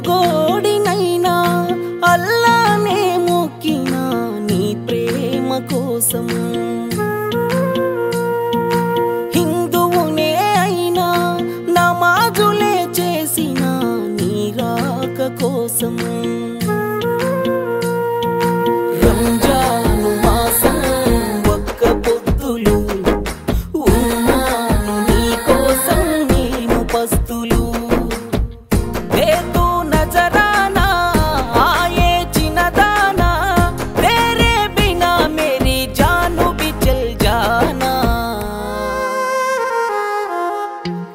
మృత్యుగోడినైనా అల్లానే మొక్కినా నీ ప్రేమ కోసం హిందువునే అయినా నమాజులే చేసిన నీ రాక కోసం రంజాను మాసం ఒక్క పొద్దులు ఉన్నాను నీ కోసం నేను పస్తులు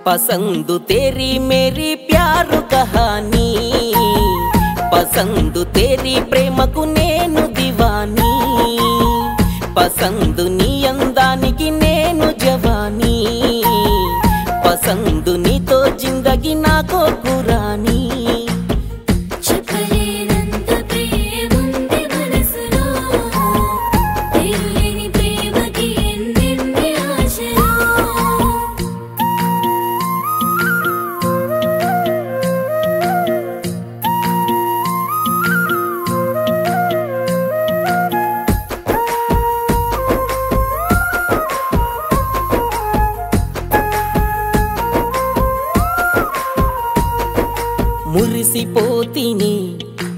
पसंद तेरी मेरी प्यार कहानी पसंद तेरी प्रेम को नेनु दीवानी पसंद नी अंदानिकी नेनु जवानी पसंद नी तो जिंदगी नाको कुरानी మురిసిపోతినే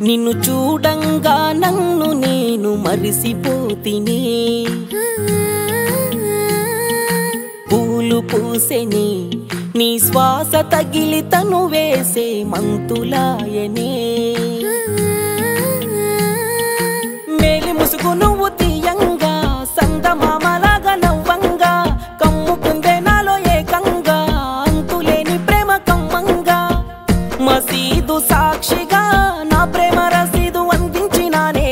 నిన్ను చూడంగా నన్ను నేను మరిసిపోతినే పూలు పూసెనే నీ శ్వాస తగిలి తను వేసే మంతులాయనే మేలి ముసుగు నువ్వు తీయంగా సందమామలాగా నవ్వంగా కమ్ముకుందే నాలో ఏకంగా అంతులేని ప్రేమ కమ్మంగా మసీదు సాక్షిగా నా ప్రేమ రసీదు అందించినానే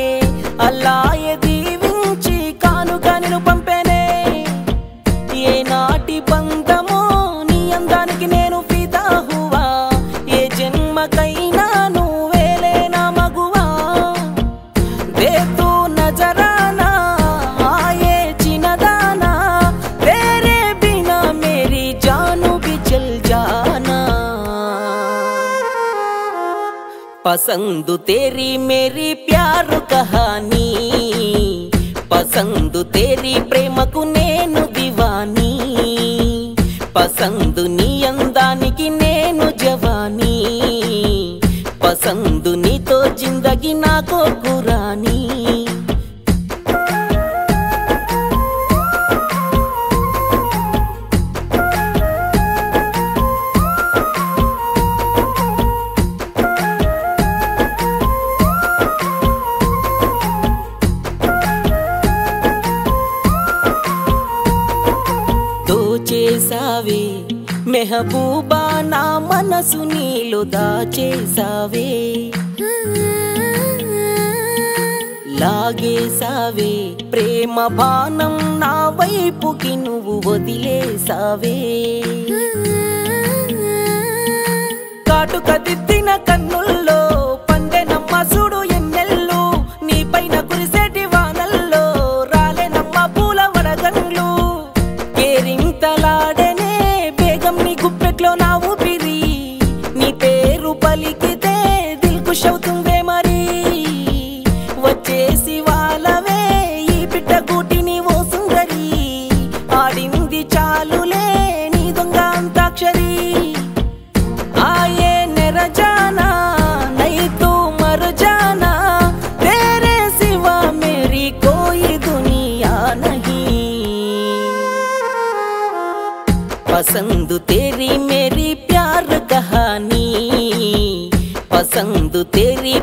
అల్లాయే దీవించి కానుగా నిన్ను పంపేనే ఏ నాటి బంధమో నీ అందానికి నేను ఫిదా హువా ఏ జన్మకైనా నువ్వేలే నా మగువా దేతూ నజరానా ఆయే చిన్నదానా తేరే బినా మేరీ జాను भी चल जाना पसंद तेरी मेरी प्यार कहानी पसंद तेरी प्रेम को नेनु दीवानी पसंद नी अंदानिकी नेनु जवानी पसंद नी तो जिंदगी नाको कुरानी చేసావే మెహబూబా నా మనసు నీలో దాచేసావే లాగేసావే ప్రేమ బాణం నా వైపుకి నువ్వు వదిలేసావే కాటుక దిద్దిన కన్నుల్లో పండెనమ్మ చూడు ఎన్నెల్లు నీ పైన కురిసేటి వానల్లో రాలేనమ్మ పూల వడగండ్లు కేరింతలాడనే బేగం నీ గుప్పెట్లో నా ఊపిరి నీ పేరు పలికితే దిల్ ఖుష్ అవుతుందే మరి వచ్చేసి వాళ్ళవే ఈ బిడ్డ గూటిని ఓ సుందరి ఆడింది చాలులే నీ దొంగ అంతాక్షరి ఆయే నెరజానా నై తూ మర్ జానా తేరే సివా మేరీ కోయి దునియా నహీ पसंद तेरी मेरी प्यार कहानी पसंद तेरी